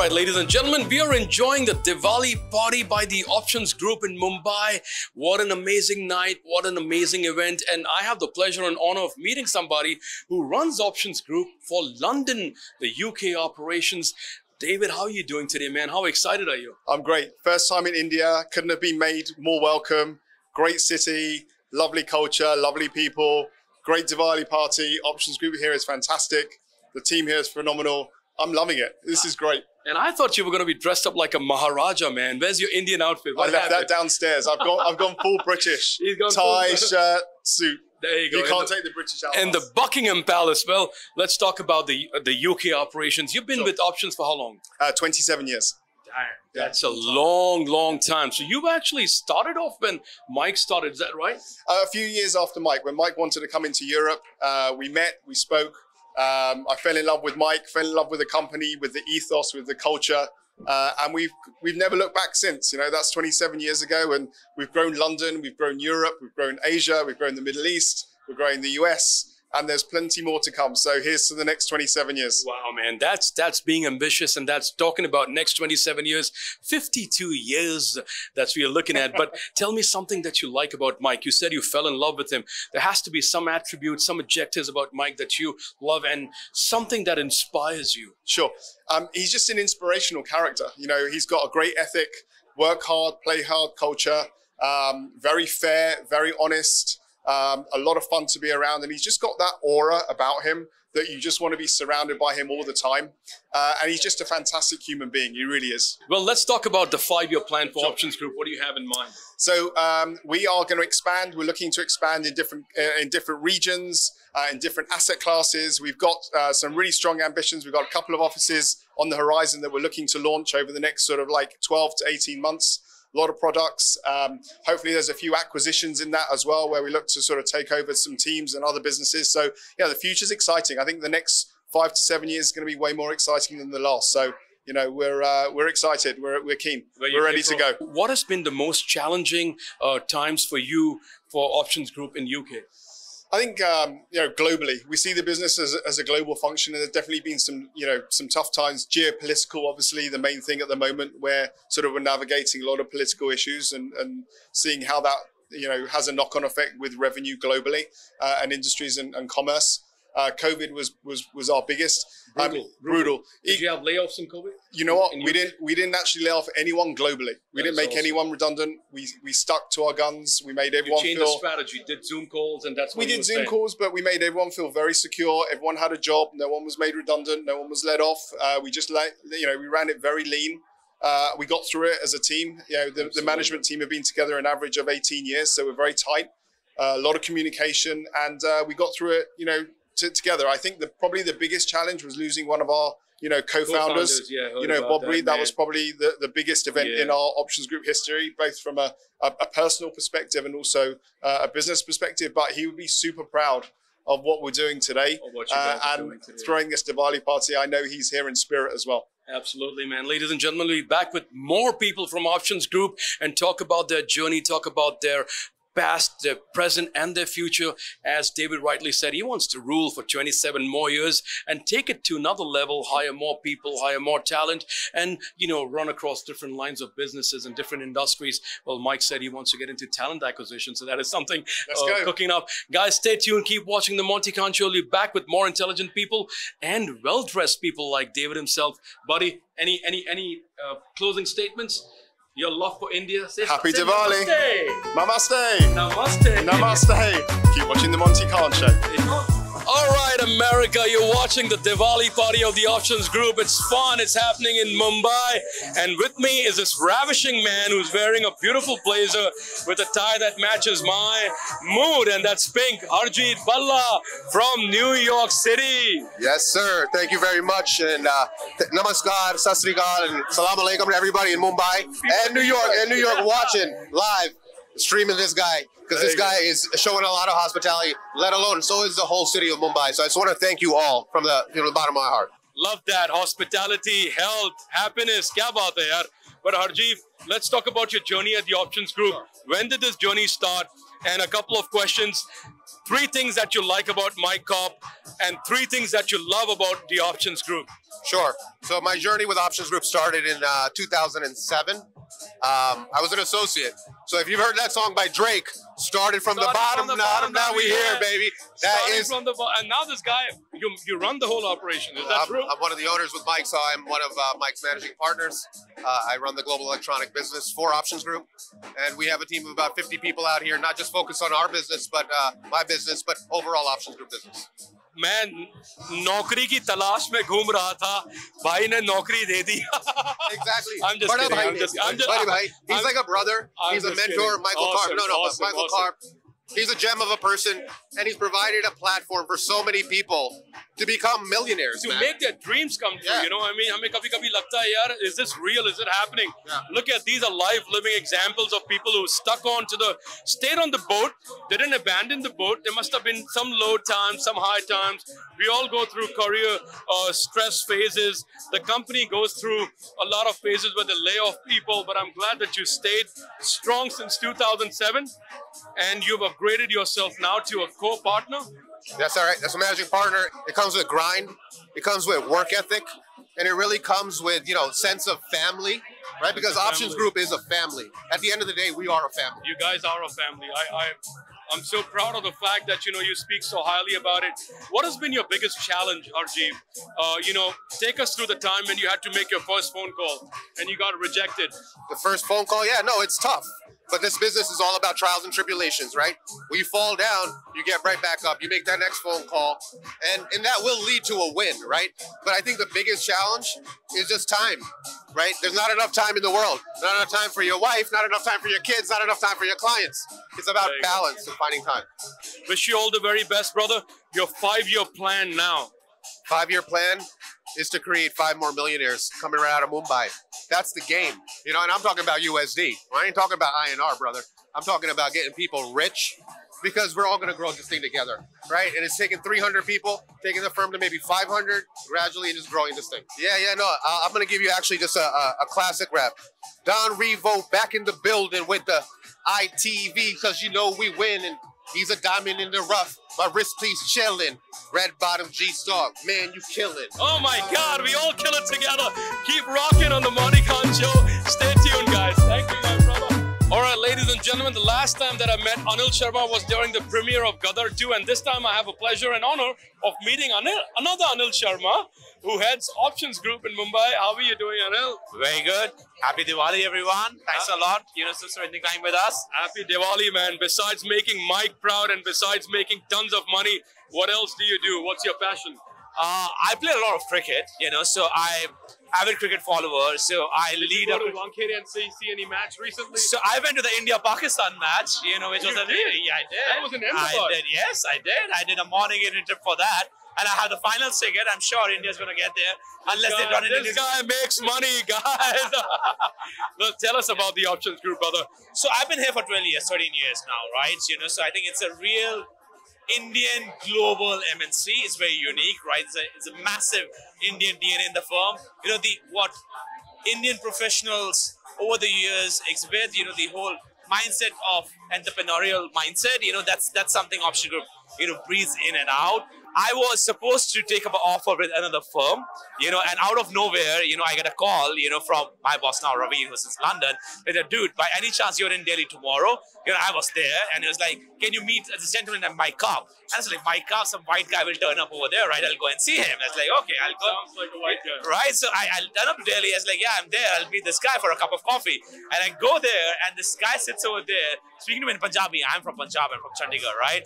right, ladies and gentlemen, we are enjoying the Diwali party by the Options Group in Mumbai. What an amazing night, what an amazing event. And I have the pleasure and honor of meeting somebody who runs Options Group for London, the UK operations. David, how are you doing today, man? How excited are you? I'm great. First time in India. Couldn't have been made more welcome. Great city, lovely culture, lovely people, great Diwali party. Options Group here is fantastic. The team here is phenomenal. I'm loving it. This is great. And I thought you were going to be dressed up like a Maharaja, man. Where's your Indian outfit? I left that downstairs. I've gone full British. Tie, shirt, suit. There you go. You can't take the British out. And the Buckingham Palace. Well, let's talk about the UK operations. You've been with Options for how long? 27 years. Damn, that's a long time. So you actually started off when Mike started, is that right? A few years after Mike. When Mike wanted to come into Europe, we met, we spoke. I fell in love with Mike, fell in love with the company, with the ethos, with the culture. And we've never looked back since. You know, that's 27 years ago, and we've grown London, we've grown Europe, we've grown Asia, we've grown the Middle East, we're growing the US, and there's plenty more to come. So here's to the next 27 years. Wow, man, that's being ambitious, and that's talking about next 27 years, 52 years that's what you're looking at. But tell me something that you like about Mike. You said you fell in love with him. There has to be some attributes, some adjectives about Mike that you love and something that inspires you. Sure. He's just an inspirational character. You know, he's got a great ethic, work hard, play hard culture, very fair, very honest. A lot of fun to be around, and he's just got that aura about him that you just want to be surrounded by him all the time. And he's just a fantastic human being. He really is. Well, let's talk about the 5-year plan for Options Group. What do you have in mind? So we are going to expand. We're looking to expand in different regions, in different asset classes. We've got some really strong ambitions. We've got a couple of offices on the horizon that we're looking to launch over the next sort of like 12 to 18 months. A lot of products. Hopefully there's a few acquisitions in that as well, where we look to sort of take over some teams and other businesses. So yeah, the future's exciting. I think the next 5 to 7 years is going to be way more exciting than the last. So, you know, we're excited. We're keen. We're ready to go. What has been the most challenging times for you for Options Group in UK? I think, you know, globally, we see the business as a global function, and there's definitely been some, you know, some tough times. Geopolitical, obviously, the main thing at the moment, where sort of we're navigating a lot of political issues and seeing how that, you know, has a knock-on effect with revenue globally and industries and commerce. COVID was our biggest. Brutal. Did you have layoffs in COVID? You know what? We didn't actually lay off anyone globally. We didn't make anyone redundant. We stuck to our guns. We made everyone feel. You changed the strategy. Did Zoom calls, and that's what we did. Zoom calls, but we made everyone feel very secure. Everyone had a job. No one was made redundant. No one was let off. We just we ran it very lean. We got through it as a team. You know, the management team have been together an average of 18 years, so we're very tight. A lot of communication, and we got through it. You know, together. I think probably the biggest challenge was losing one of our, you know, co-founders. Bob Reed. That was probably the biggest event in our Options Group history, both from a personal perspective and also a business perspective. But he would be super proud of what we're doing today, throwing this Diwali party. I know he's here in spirit as well. Absolutely, man. Ladies and gentlemen, we'll be back with more people from Options Group and talk about their journey, talk about their past, their present, and their future. As David rightly said, he wants to rule for 27 more years and take it to another level, hire more people, hire more talent, and, you know, run across different lines of businesses and different industries. Well, Mike said he wants to get into talent acquisition, so that is something cooking up. Guys, stay tuned. Keep watching the Monty Khan Show. We'll be back with more intelligent people and well-dressed people like David himself. Buddy, any closing statements? Your love for India. Happy Diwali. Namaste. Namaste. Namaste. Keep watching the Monty Khan Show. All right, America, you're watching the Diwali party of the Options Group. It's fun. It's happening in Mumbai. And with me is this ravishing man who's wearing a beautiful blazer with a tie that matches my mood. And that's pink. Harjeet Balla from New York City. Yes, sir. Thank you very much. And namaskar, sat sri akal, and salam alaikum to everybody in Mumbai and New York watching live, streaming this guy. Because this guy is showing a lot of hospitality, let alone so is the whole city of Mumbai. So I just want to thank you all from the bottom of my heart. Love that. Hospitality, health, happiness. Kya baat hai yaar? But Harjeet, let's talk about your journey at the Options Group. When did this journey start? And a couple of questions. 3 things that you like about Mike Kopp and 3 things that you love about the Options Group. Sure. So my journey with Options Group started in 2007. I was an associate. So if you've heard that song by Drake, started from the bottom, now we here, baby. That is from the and now this guy, you run the whole operation. Is that true? I'm one of the owners with Mike, so I'm one of Mike's managing partners. I run the global electronic business for Options Group, and we have a team of about 50 people out here, not just focused on our business, but my business, but overall Options Group business. मैं नौकरी की तलाश में घूम रहा था भाई ने नौकरी दे दी Exactly. I'm just kidding. He's like a brother. He's a mentor. Michael Karp. Michael Karp. He's a gem of a person, and he's provided a platform for so many people to become millionaires. To make their dreams come true, you know what I mean? हमें कभी-कभी लगता है यार, is this real? Is it happening? Look at these are live living examples of people who stuck on to stayed on the boat. They didn't abandon the boat. There must have been some low times, some high times. We all go through career stress phases. The company goes through a lot of phases where they lay off people, but I'm glad that you stayed strong since 2007. And you've upgraded yourself now to a co-partner? That's all right. That's a managing partner. It comes with grind. It comes with work ethic. And it really comes with, sense of family, right? Because Options Group is a family. At the end of the day, we are a family. You guys are a family. I'm so proud of the fact that, you speak so highly about it. What has been your biggest challenge, Arjeev? Take us through the time when you had to make your first phone call and you got rejected. The first phone call? Yeah, no, it's tough. But this business is all about trials and tribulations, right? When you fall down, you get right back up. You make that next phone call, and that will lead to a win, right? But I think the biggest challenge is just time, right? There's not enough time in the world. Not enough time for your wife, not enough time for your kids, not enough time for your clients. It's about balance and finding time. Wish you all the very best, brother. Your 5-year plan now. 5-year plan is to create 5 more millionaires coming right out of Mumbai. That's the game, and I'm talking about USD. I ain't talking about INR, brother. I'm talking about getting people rich because we're all going to grow this thing together, right? And it's taking 300 people, taking the firm to maybe 500, gradually just growing this thing. No, I'm going to give you actually just a classic rap. Don Revo back in the building with the ITV because we win, and he's a diamond in the rough. My wrist piece chillin'. Red bottom G-Star. Man, you killin'. Oh my God, we all kill it together. Keep rocking on the Monty Khan Show. Stay tuned, guys. Thank you, my brother. All right, ladies and gentlemen, the last time that I met Anil Sharma was during the premiere of Gadar 2, and this time I have a pleasure and honor of meeting another Anil Sharma, who heads Options Group in Mumbai. How are you doing, Anil? Very good. Happy Diwali, everyone. Thanks a lot, for spending time with us. Happy Diwali, man. Besides making Mike proud and besides making tons of money, what else do you do? What's your passion? I play a lot of cricket, so I'm avid cricket follower. So I lead up. Did you go to Wankhede and see any match recently? So I went to the India-Pakistan match, which was I did. That was in Ahmedabad. I did. Yes, I did. I did a morning Indian trip for that. And I have the final ticket. I'm sure India's going to get there. Unless they run into this guy makes money, guys. Well, tell us about the Options Group, brother. So I've been here for 12 years, 13 years now, right? So I think it's a real Indian global MNC. It's very unique, right? It's a massive Indian DNA in the firm. What Indian professionals over the years exhibit, the whole mindset of entrepreneurial mindset, that's something Option Group, breathes in and out. I was supposed to take up an offer with another firm, and out of nowhere, I get a call, from my boss now, Ravi, who's in London. They said, dude, by any chance you're in Delhi tomorrow? I was there, and it was like, can you meet this gentleman named Mike Kopp? And I was like, Mike Kopp, some white guy will turn up over there, right? I'll go and see him. I was like, okay, I'll go. Sounds like a white guy. Right? So I'll turn up to Delhi. I was like, yeah, I'm there. I'll meet this guy for a cup of coffee. And I go there, and this guy sits over there, speaking to me in Punjabi. I'm from Punjab, I'm from Chandigarh, right?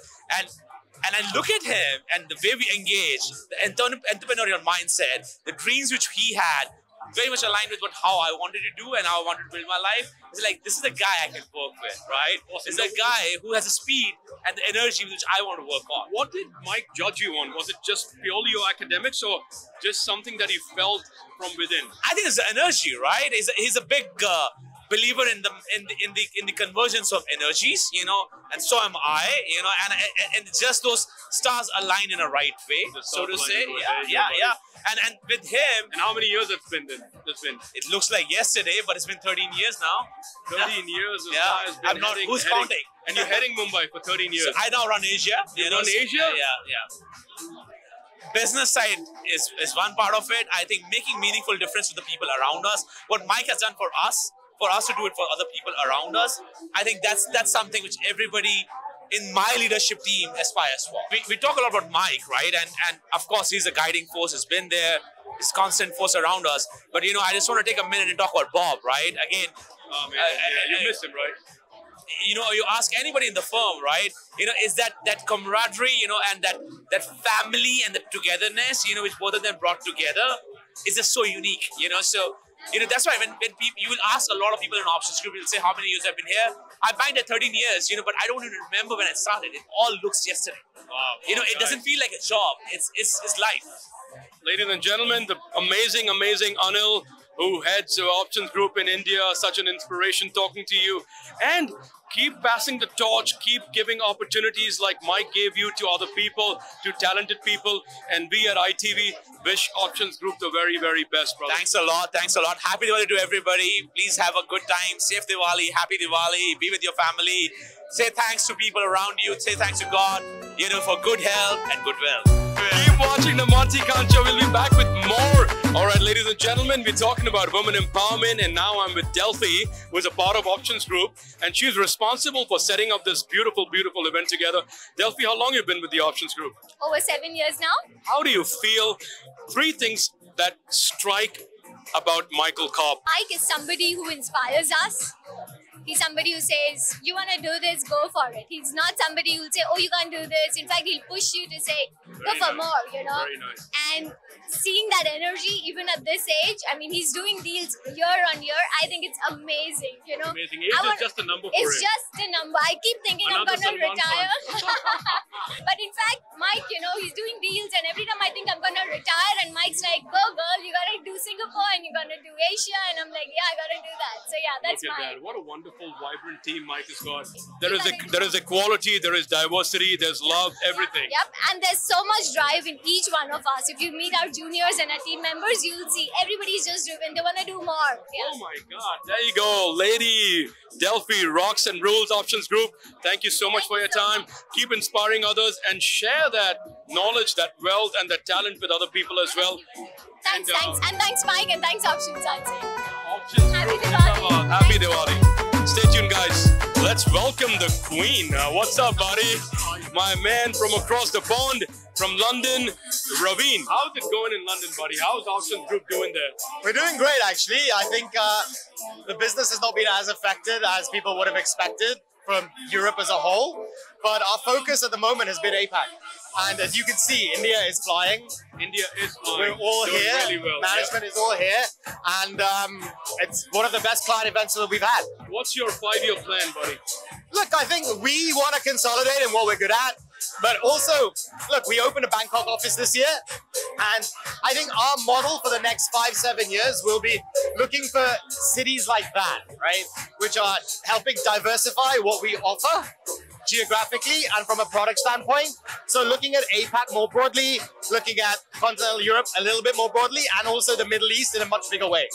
And I look at him and the way we engage, the entrepreneurial mindset, the dreams which he had, very much aligned with how I wanted to do and how I wanted to build my life. It's like, this is a guy I can work with, right? This is a guy who has the speed and the energy which I want to work on. What did Mike judge you on? Was it just purely your academics or just something that he felt from within? I think it's the energy, right? He's a big believer in the convergence of energies, you know, and so am I, you know, and just those stars align in a right way, so to say. Yeah. And with him, And how many years it's been then? it looks like yesterday, but it's been 13 years now. 13 years. This Yeah, guy has been I'm not. Who's counting? And you're heading Mumbai for 13 years. So I now run Asia. You run Asia? Yeah. Business side is one part of it. I think making meaningful difference to the people around us. What Mike has done for us to do it for other people around us, I think that's something which everybody in my leadership team aspires for. We talk a lot about Mike, right? And of course, he's a guiding force. He's been there. He's a constant force around us. But, you know, I just want to take a minute and talk about Bob, right? Again, Oh, man. You miss him, right? you know, you ask anybody in the firm, right? You know, is that camaraderie, you know, and that family and the togetherness, you know, which both of them brought together is just so unique, you know. So, you know, that's why when people, you will ask a lot of people in options group, you'll say, how many years I've been here? I've been there 13 years, you know, but I don't even remember when I started. It all looks yesterday. Wow. You know, it doesn't feel like a job. It's life. Ladies and gentlemen, the amazing Anil, who heads the options group in India, such an inspiration talking to you. And keep passing the torch, keep giving opportunities like Mike gave you to other people, to talented people. And we at ITV wish options group the very, very best, brother. Thanks a lot. Thanks a lot. Happy Diwali to everybody. Please have a good time. Safe Diwali. Happy Diwali. Be with your family. Say thanks to people around you. Say thanks to God, you know, for good health and goodwill. Keep watching the Monty Khan Show. We'll be back with more. All right, ladies and gentlemen, we're talking about women empowerment, and now I'm with Delphi, who is a part of Options Group, and she's responsible for setting up this beautiful, beautiful event together. Delphi, how long have you been with the Options Group? Over 7 years now. How do you feel? 3 things that strike about Michael Cobb. Mike is somebody who inspires us. He's somebody who says, you want to do this, go for it. He's not somebody who'll say, oh, you can't do this. In fact, he'll push you to say, go for more, you know. Very nice. And seeing that energy, even at this age, I mean, he's doing deals year on year. I think it's amazing, you know. Amazing. Age is just a number for him. It's just a number. I keep thinking Another I'm going to Salman retire. But in fact, Mike, you know, he's doing deals, and every time I think I'm going to retire, and Mike's like, go girl, you got to do Singapore and you're going to do Asia. And I'm like, yeah, I got to do that. So yeah, that's Look at Mike. that. What a wonderful, vibrant team Mike has got. There is equality, there is diversity, there's love, everything. Yep, and there's so much drive in each one of us. If you meet our juniors and our team members, you'll see everybody's just driven. They want to do more. Yeah. Oh my God. There you go. Lady Delphi, Rocks and Rules Options Group. Thank you so much for your time. Keep inspiring others and share that knowledge, that wealth and that talent with other people as well. Thanks, and thanks Mike, and thanks Options, I'd say. Options Happy Group. Diwali. Happy Diwali. Stay tuned, guys. Let's welcome the Queen. What's up, buddy? My man from across the pond, from London, Raveen. How's it going in London, buddy? How's Options Group doing there? We're doing great, actually. I think the business has not been as affected as people would have expected from Europe as a whole. But our focus at the moment has been APAC. And as you can see, India is flying. India is flying. We're all Doing here. really well. Management is all here. And it's one of the best client events that we've had. What's your 5-year plan, buddy? Look, I think we want to consolidate in what we're good at. But also, look, we opened a Bangkok office this year. And I think our model for the next 5-7 years will be looking for cities like that, right? Which are helping diversify what we offer geographically and from a product standpoint. So looking at APAC more broadly, looking at continental Europe a little bit more broadly, and also the Middle East in a much bigger way.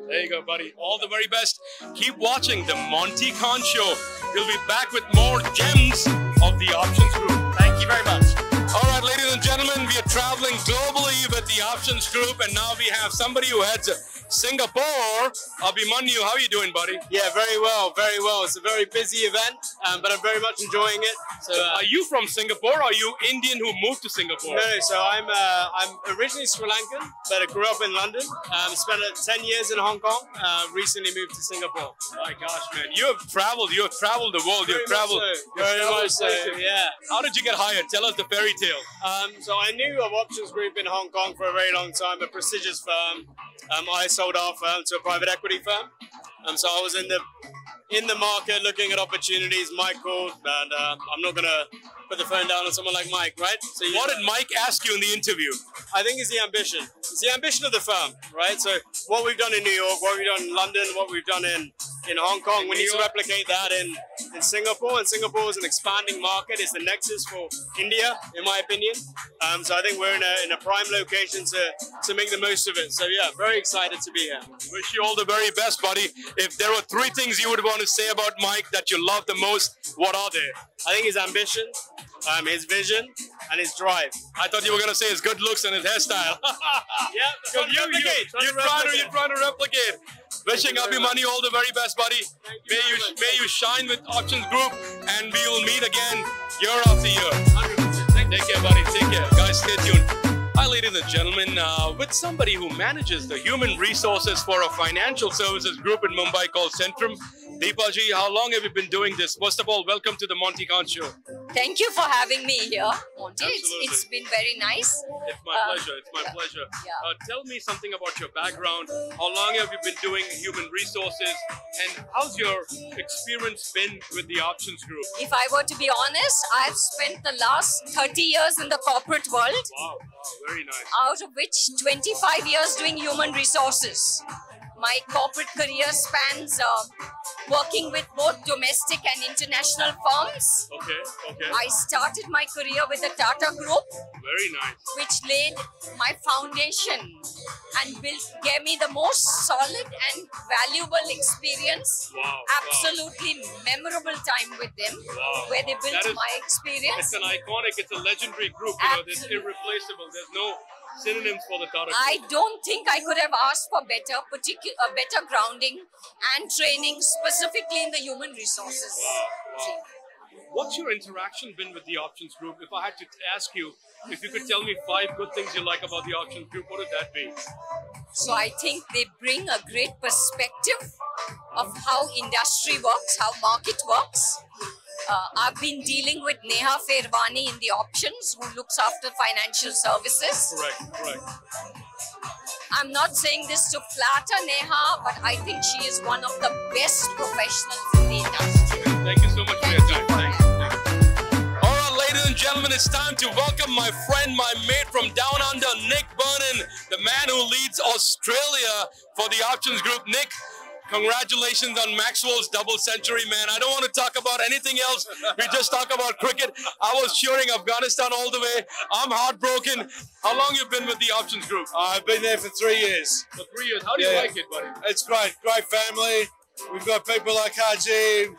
There you go, buddy. All the very best. Keep watching the Monty Khan Show. We'll be back with more gems of the Options Group. Thank you very much. All right, ladies and gentlemen, we are traveling globally with the Options Group, and now we have somebody who heads Singapore. Abhimanyu, how are you doing, buddy? Yeah, very well, very well. It's a very busy event, but I'm very much enjoying it. So, are you from Singapore, or are you Indian who moved to Singapore? no, so I'm originally Sri Lankan, but I grew up in London. Spent 10 years in Hong Kong. Recently moved to Singapore. My gosh, man, you have traveled the world. You've traveled. Very much so. Yeah. How did you get hired? Tell us the fairy tale. So I knew of Options Group in Hong Kong for a very long time, a prestigious firm. I sold our firm to a private equity firm. So I was in the market looking at opportunities. Mike called, and I'm not going to put the phone down on someone like Mike, right? So What did Mike ask you in the interview? I think it's the ambition. It's the ambition of the firm, right? So what we've done in New York, what we've done in London, what we've done in Hong Kong, we need to replicate that in Singapore. And Singapore is an expanding market. It's the nexus for India, in my opinion. So I think we're in a prime location to make the most of it. So yeah, very excited to be here. Wish you all the very best, buddy. If there were 3 things you would want to say about Mike that you love the most, what are they? I think his ambition, his vision, and his drive. I thought you were going to say his good looks and his hairstyle. Yeah, You're trying to replicate. Wishing Abhimanyu all the very best, buddy. May you shine with Options Group, and we will meet again year after year. 100%. Take care, buddy. Take care. Guys, stay tuned. Hi, ladies and gentlemen. With somebody who manages the human resources for a financial services group in Mumbai called Centrum. Deepaji, how long have you been doing this? First of all, welcome to the Monty Khan Show. Thank you for having me here, Monty. Absolutely. It's been very nice. It's my pleasure. It's my pleasure. Yeah. Tell me something about your background. How long have you been doing human resources? And how's your experience been with the Options Group? If I were to be honest, I've spent the last 30 years in the corporate world, Wow, very nice. out of which 25 years doing human resources. My corporate career spans working with both domestic and international firms. Okay. I started my career with the Tata Group, Very nice. which laid my foundation and gave me the most solid and valuable experience. Wow. Absolutely memorable time with them, Wow. where they built That is- my experience. It's an iconic, it's a legendary group. You know, it's irreplaceable. There's no synonyms for the Tata Group. I don't think I could have asked for better grounding and training, specifically in the human resources. Wow. What's your interaction been with the Options Group? If I had to ask you, if you could tell me 5 good things you like about the Options Group, what would that be? So I think they bring a great perspective of how industry works, how market works. I've been dealing with Neha Fairwani in the options, who looks after financial services. Correct. I'm not saying this to flatter Neha, but I think she is one of the best professionals in the industry. Thank you so much for your time. Thank you. All right, ladies and gentlemen, it's time to welcome my friend, my mate from down under, Nick Burnham, the man who leads Australia for the Options Group. Nick, congratulations on Maxwell's double century, man. I don't want to talk about anything else. We just talk about cricket. I was cheering Afghanistan all the way. I'm heartbroken. How long you been with the Options Group? I've been there for 3 years. For 3 years. How do you like it, buddy? It's great. Great family. We've got people like Haji,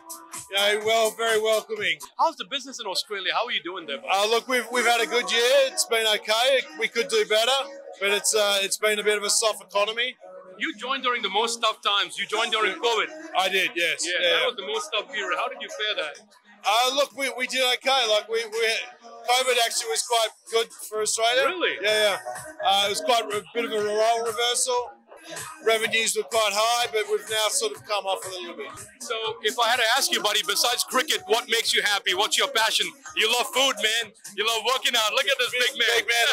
very welcoming. How's the business in Australia? How are you doing there, buddy? Look, we've had a good year. It's been okay. We could do better, but it's been a bit of a soft economy. You joined during the most tough times. You joined during COVID. I did, yes. Yeah, that was the most tough period. How did you fare that? Look, we did okay. Like COVID actually was quite good for Australia. Really? Yeah. It was quite a bit of a role reversal. Revenues were quite high, but we've now sort of come off a little bit. So, if I had to ask you, buddy, besides cricket, what makes you happy? What's your passion? You love food, man. You love working out. Look at this big man. Big man,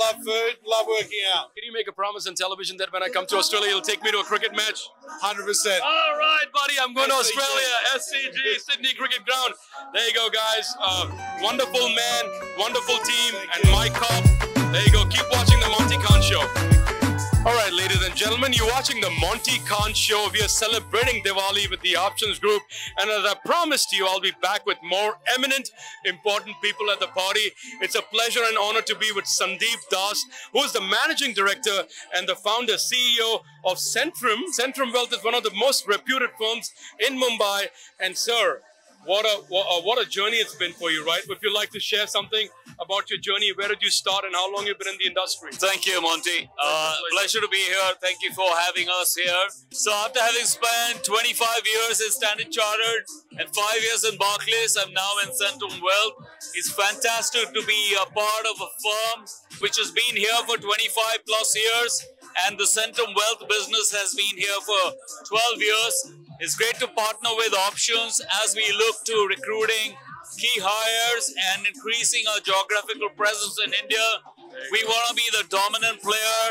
love food, love working out. Can you make a promise on television that when I come to Australia, you'll take me to a cricket match? 100%. All right, buddy. I'm going to SCG. Australia. SCG, Sydney Cricket Ground. There you go, guys. Wonderful man, wonderful team, and Mike Cobb. There you go. Keep watching the Monty Khan Show. All right, ladies and gentlemen, you're watching the Monty Khan Show. We are celebrating Diwali with the Options Group. And as I promised you, I'll be back with more eminent, important people at the party. It's a pleasure and honor to be with Sandeep Das, who is the Managing Director and the founder, CEO of Centrum. Centrum Wealth is one of the most reputed firms in Mumbai. And sir, what a journey it's been for you, right? If you'd like to share something about your journey, where did you start and how long you've been in the industry? Thank you, Monty. Pleasure to be here. Thank you for having us here. So after having spent 25 years in Standard Chartered and 5 years in Barclays, I'm now in Centrum Wealth. It's fantastic to be a part of a firm which has been here for 25 plus years, and the Centrum Wealth business has been here for 12 years. It's great to partner with Options as we look to recruiting key hires and increasing our geographical presence in India. We want to be the dominant player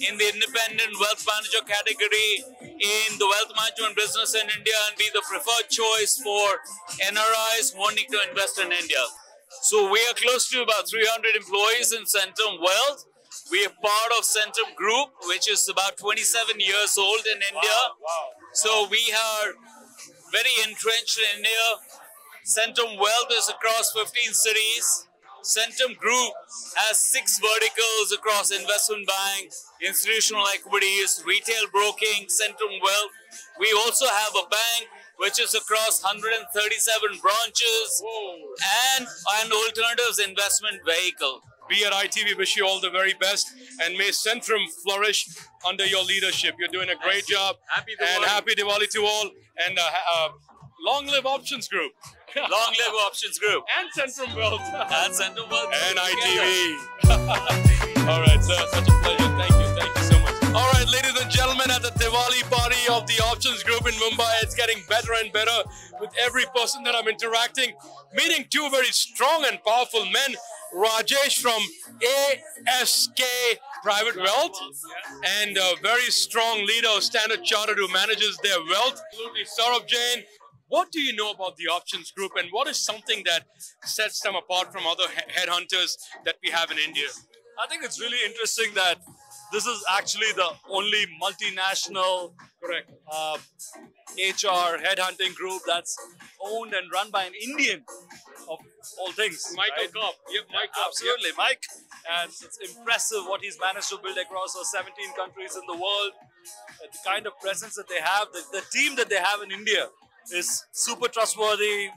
in the independent wealth manager category in the wealth management business in India and be the preferred choice for NRIs wanting to invest in India. So we are close to about 300 employees in Centrum Wealth. We are part of Centrum Group, which is about 27 years old in India. Wow. So we are very entrenched in India. Centrum Wealth is across 15 cities. Centrum Group has 6 verticals across investment bank, institutional equities, retail broking, Centrum Wealth. We also have a bank which is across 137 branches and an alternatives investment vehicle. We at ITV wish you all the very best and may Centrum flourish under your leadership. You're doing a great job. Happy Diwali. And happy Diwali to all. And long live Options Group. Long live Options Group. And Centrum Wealth. And Centrum Wealth. And ITV. All right, sir. Such a pleasure. Thank you. Thank you so much. All right, ladies and gentlemen, at the Diwali party of the Options Group in Mumbai, it's getting better and better with every person that I'm interacting. Meeting 2 very strong and powerful men. Rajesh from ASK Private Wealth and a very strong leader of Standard Chartered who manages their wealth. Absolutely. Saurabh Jain, what do you know about the Options Group and what is something that sets them apart from other headhunters that we have in India? I think it's really interesting that this is actually the only multinational HR headhunting group that's owned and run by an Indian of all things. Michael Kopp. Yep, Mike Kopp. Absolutely, Mike. And it's impressive what he's managed to build across 17 countries in the world. The kind of presence that they have, the team that they have in India is super trustworthy,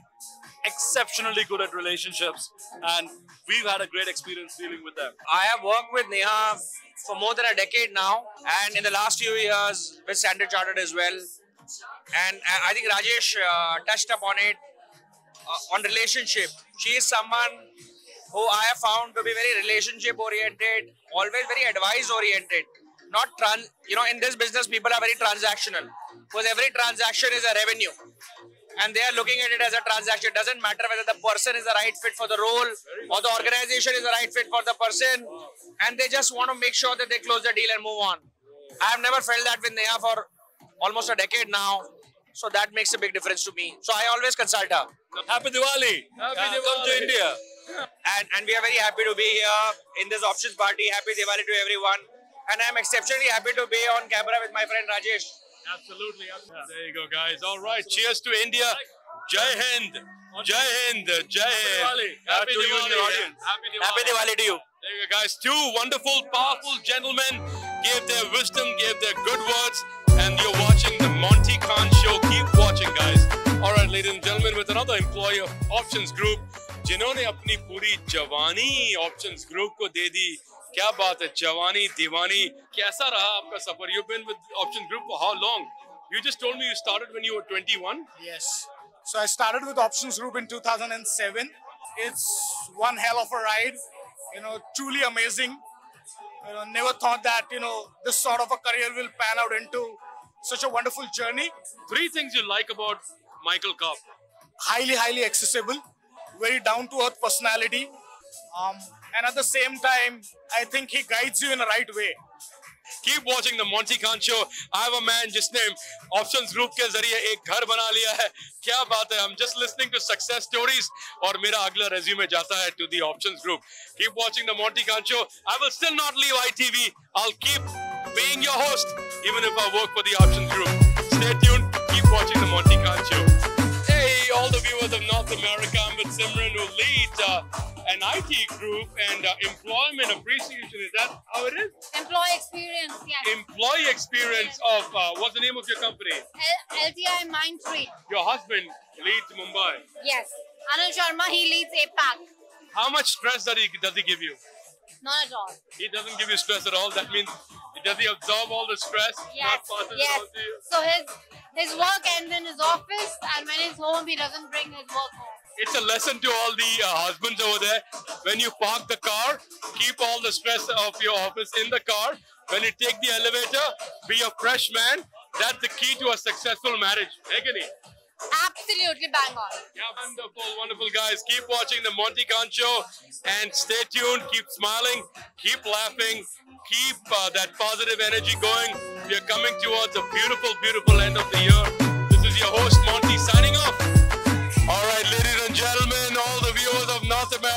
exceptionally good at relationships, and we've had a great experience dealing with them. I have worked with Neha for more than a decade now, and in the last few years with Standard Chartered as well. And I think Rajesh touched upon it on relationship. She is someone who I have found to be very relationship oriented, always very advice oriented. Not in this business people are very transactional because every transaction is a revenue. And they are looking at it as a transaction. It doesn't matter whether the person is the right fit for the role or the organization is the right fit for the person. And they just want to make sure that they close the deal and move on. I have never felt that with Neha for almost a decade now. So that makes a big difference to me. So I always consult her. Happy Diwali! Happy Diwali! Come to India. And we are very happy to be here in this options party. Happy Diwali to everyone. And I'm exceptionally happy to be on camera with my friend Rajesh. Absolutely. There you go, guys. All right. Cheers to India. Jai Hind. Jai Hind. Jai Hind. Happy Diwali. Happy Diwali to you. There you go, guys. 2 wonderful, powerful gentlemen gave their wisdom, gave their good words. And you're watching the Monty Khan Show. Keep watching, guys. All right, ladies and gentlemen, with another employee of Options Group, जिन्होंने अपनी पूरी जवानी Options Group को दे दी. क्या बात है, जवानी दीवानी. कैसा रहा आपका सफर? You've been with Options Group for how long? You just told me you started when you were 21. Yes. So I started with Options Group in 2007. It's one hell of a ride. Truly amazing. Never thought that, this sort of a career will pan out into such a wonderful journey. 3 things you like about Michael Kopp. Highly, highly accessible. Very down-to-earth personality. And at the same time, I think he guides you in the right way. Keep watching the Monty Khan Show. I have a man जिसने Options Group के जरिए एक घर बना लिया है. क्या बात है? I'm just listening to success stories और मेरा अगला resume जाता है to the Options Group. Keep watching the Monty Khan Show. I will still not leave ITV. I'll keep being your host even if I work for the Options Group. Stay tuned. Keep watching the Monty Khan Show. Hey, all the viewers of North America, I'm with Simran who leads an IT group and employment appreciation. Is that how it is? Employee experience, yes. Employee experience of, what's the name of your company? LTI Mindtree. Your husband leads Mumbai. Yes. Anil Sharma, he leads APAC. How much stress does he give you? Not at all. He doesn't give you stress at all. That means, does he absorb all the stress? Yes. Yes. So his work ends in his office, and when he's home, he doesn't bring his work home. It's a lesson to all the husbands over there. When you park the car, keep all the stress of your office in the car. When you take the elevator, be a fresh man. That's the key to a successful marriage. Isn't it? Absolutely bang on. Yeah, wonderful, wonderful guys. Keep watching the Monty Khan Show and stay tuned. Keep smiling, keep laughing, keep that positive energy going. We are coming towards a beautiful, beautiful end of the year. This is your host, Monty, signing off. All right, ladies and gentlemen, all the viewers of North America.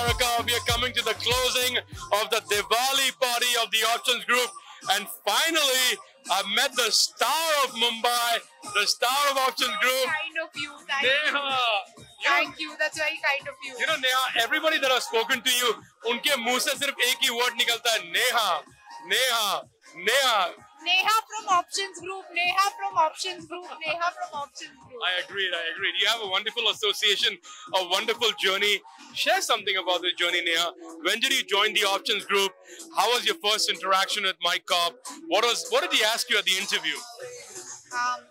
the closing of the Diwali party of the Options Group. And finally, I met the star of Mumbai, the star of Options Group. Kind of you, Neha. Thank you. That's very kind of you. You know, Neha, everybody that I've spoken to you, उनके मुंह से सिर्फ एक ही word निकलता है, Neha, Neha, Neha. Neha from Options Group, Neha from Options Group, Neha from Options Group. I agreed. You have a wonderful association, a wonderful journey. Share something about this journey, Neha. When did you join the Options Group? How was your first interaction with Mike Cobb? What did he ask you at the interview?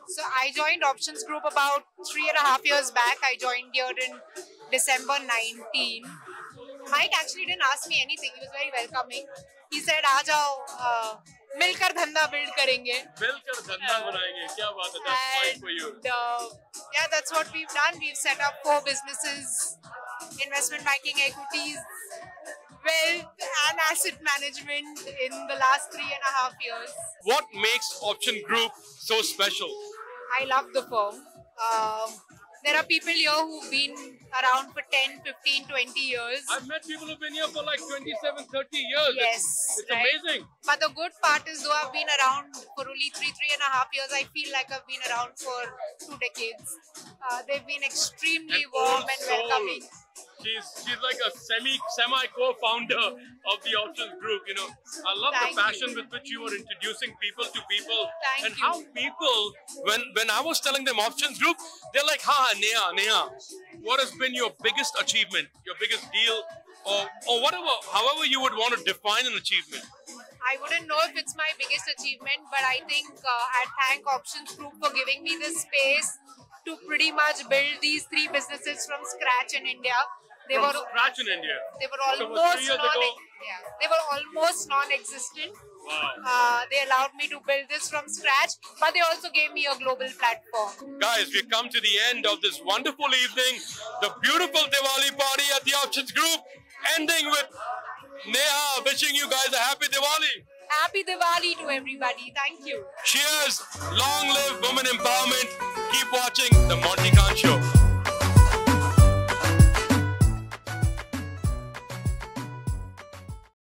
So I joined Options Group about 3.5 years back. I joined here in December 19. Mike actually didn't ask me anything. He was very welcoming. He said, "आ जाओ, मिलकर धंधा build करेंगे." मिलकर धंधा बनाएंगे. क्या बात है? That's fine for you. Yeah, that's what we've done. We've set up 4 businesses: investment banking, equities, wealth, and asset management in the last 3.5 years. What makes Option Group so special? I love the firm. There are people here who've been around for 10, 15, 20 years. I've met people who've been here for like 27, 30 years. Yes. It's amazing. But the good part is, though I've been around for only 3.5 years, I feel like I've been around for 2 decades. They've been extremely warm and welcoming. She's like a semi co-founder of the Options Group. You know, I love the passion with which you are introducing people to people. Thank you. How people, when I was telling them Options Group, they're like, "Ha, Neha, what has been your biggest achievement, your biggest deal, or whatever, however you would want to define an achievement?" I wouldn't know if it's my biggest achievement, but I think I thank Options Group for giving me this space to pretty much build these 3 businesses from scratch in India. They were scratch in India. They were almost non-existent. Wow. They allowed me to build this from scratch, but they also gave me a global platform. Guys, we've come to the end of this wonderful evening, the beautiful Diwali party at the Options Group, ending with Neha wishing you guys a happy Diwali. Happy Diwali to everybody. Thank you. Cheers. Long live women empowerment. Keep watching the Monty Khan Show.